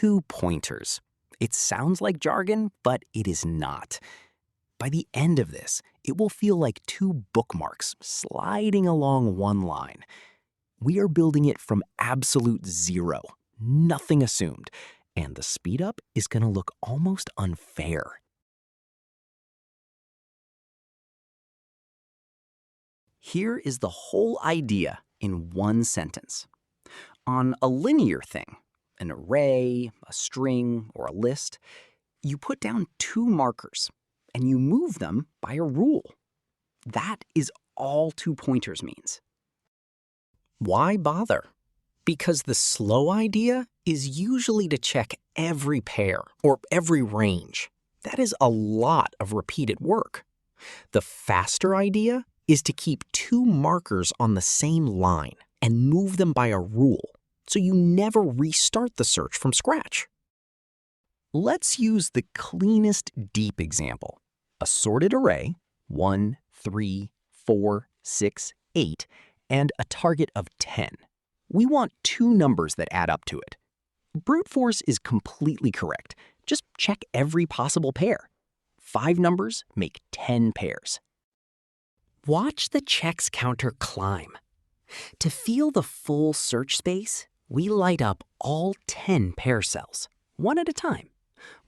2 pointers. It sounds like jargon, but it is not. By the end of this, it will feel like 2 bookmarks sliding along one line. We are building it from absolute zero, nothing assumed, and the speed up is going to look almost unfair. Here is the whole idea in one sentence. On a linear thing, an array, a string, or a list, you put down 2 markers, and you move them by a rule. That is all 2 pointers means. Why bother? Because the slow idea is usually to check every pair or every range. That is a lot of repeated work. The faster idea is to keep 2 markers on the same line and move them by a rule, so you never restart the search from scratch. Let's use the cleanest deep example. A sorted array, 1, 3, 4, 6, 8, and a target of 10. We want 2 numbers that add up to it. Brute force is completely correct. Just check every possible pair. 5 numbers make 10 pairs. Watch the checks counter climb. To feel the full search space, we light up all 10 pair cells, one at a time.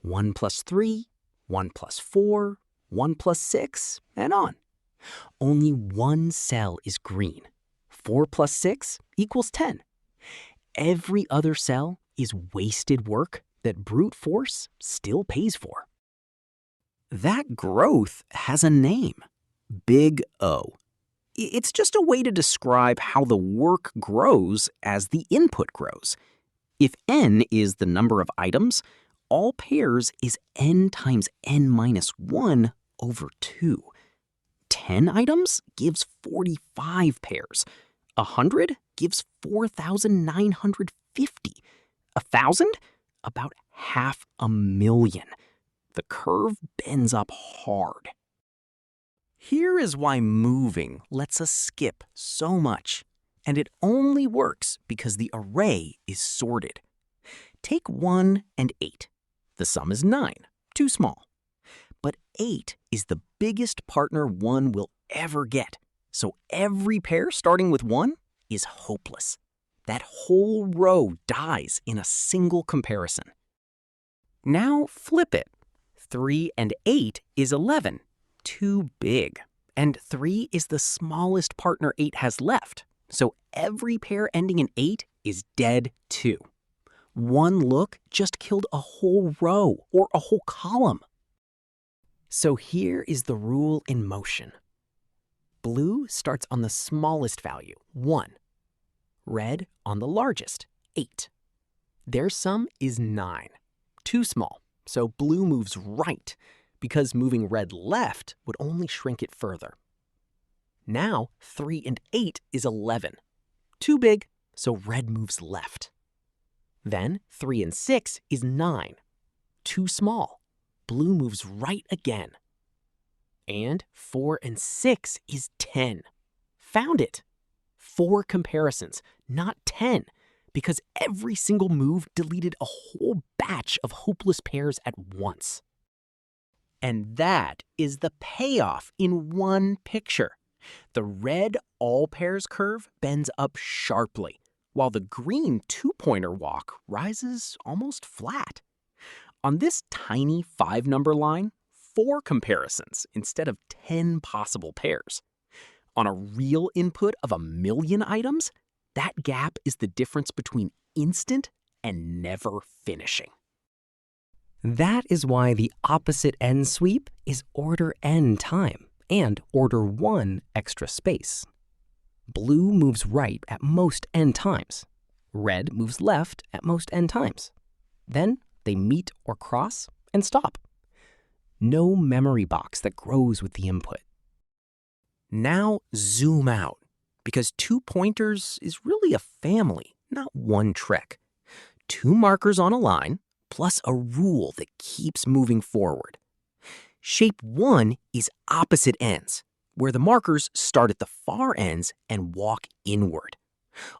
1 plus 3, 1 plus 4, 1 plus 6, and on. Only one cell is green. 4 plus 6 equals 10. Every other cell is wasted work that brute force still pays for. That growth has a name, big O. It's just a way to describe how the work grows as the input grows. If n is the number of items, all pairs is n times n minus 1 over 2. 10 items gives 45 pairs. 100 gives 4,950. 1,000? About 500,000. The curve bends up hard. Here is why moving lets us skip so much, and it only works because the array is sorted. Take 1 and 8. The sum is 9, too small. But 8 is the biggest partner 1 will ever get, so every pair starting with 1 is hopeless. That whole row dies in a single comparison. Now flip it. 3 and 8 is 11. Too big. And 3 is the smallest partner 8 has left, so every pair ending in 8 is dead too. One look just killed a whole row or a whole column. So here is the rule in motion. Blue starts on the smallest value, 1. Red on the largest, 8. Their sum is 9. Too small, so blue moves right, because moving red left would only shrink it further. Now 3 and 8 is 11. Too big, so red moves left. Then 3 and 6 is 9. Too small. Blue moves right again. And 4 and 6 is 10. Found it. 4 comparisons, not 10, because every single move deleted a whole batch of hopeless pairs at once. And that is the payoff in one picture. The red all pairs curve bends up sharply, while the green 2-pointer walk rises almost flat. On this tiny 5-number line, 4 comparisons instead of 10 possible pairs. On a real input of 1,000,000 items, that gap is the difference between instant and never finishing. That is why the opposite n sweep is order n time and order 1 extra space. Blue moves right at most n times. Red moves left at most n times. Then they meet or cross and stop. No memory box that grows with the input. Now zoom out, because 2 pointers is really a family, not one trick. 2 markers on a line, plus a rule that keeps moving forward. Shape 1 is opposite ends, where the markers start at the far ends and walk inward.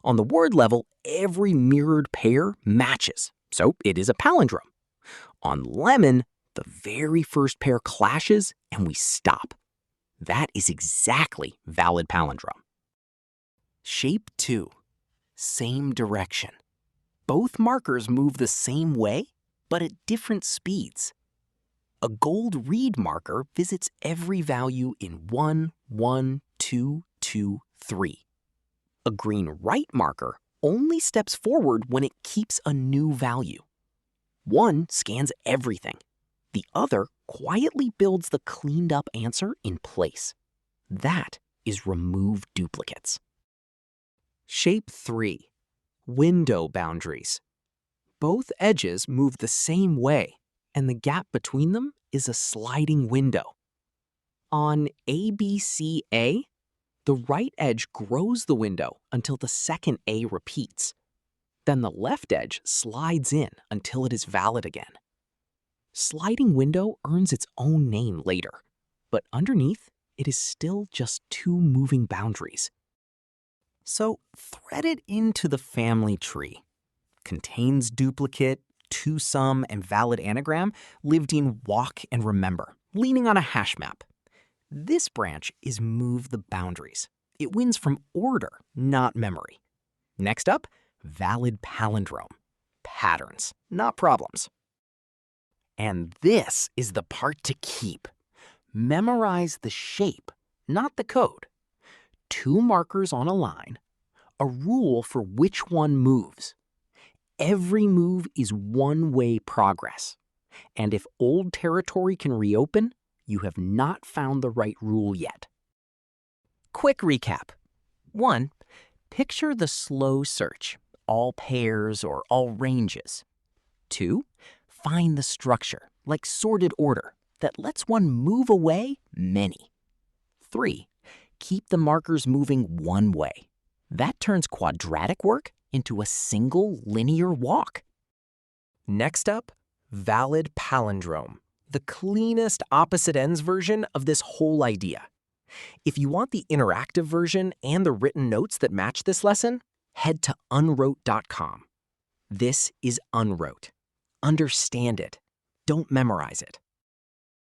On the word level, every mirrored pair matches, so it is a palindrome. On lemon, the very first pair clashes and we stop. That is exactly valid palindrome. Shape 2. Same direction. Both markers move the same way, but at different speeds. A gold read marker visits every value in 1, 1, 2, 2, 3. A green write marker only steps forward when it keeps a new value. One scans everything. The other quietly builds the cleaned up answer in place. That is remove duplicates. Shape 3. Window boundaries. Both edges move the same way, and the gap between them is a sliding window. On ABCA, the right edge grows the window until the second A repeats. Then the left edge slides in until it is valid again. Sliding window earns its own name later, but underneath, it is still just two moving boundaries. So thread it into the family tree. Contains duplicate, two-sum, and valid anagram lived in walk and remember, leaning on a hash map. This branch is move the boundaries. It wins from order, not memory. Next up, valid palindrome. Patterns, not problems. And this is the part to keep. Memorize the shape, not the code. Two markers on a line, a rule for which one moves. Every move is one-way progress. And if old territory can reopen, you have not found the right rule yet. Quick recap. 1. Picture the slow search, all pairs or all ranges. 2. Find the structure, like sorted order, that lets one move away many. 3. Keep the markers moving one way. That turns quadratic work into a single linear walk. Next up, valid palindrome, the cleanest opposite ends version of this whole idea. If you want the interactive version and the written notes that match this lesson, head to unrote.com. This is Unrote. Understand it. Don't memorize it.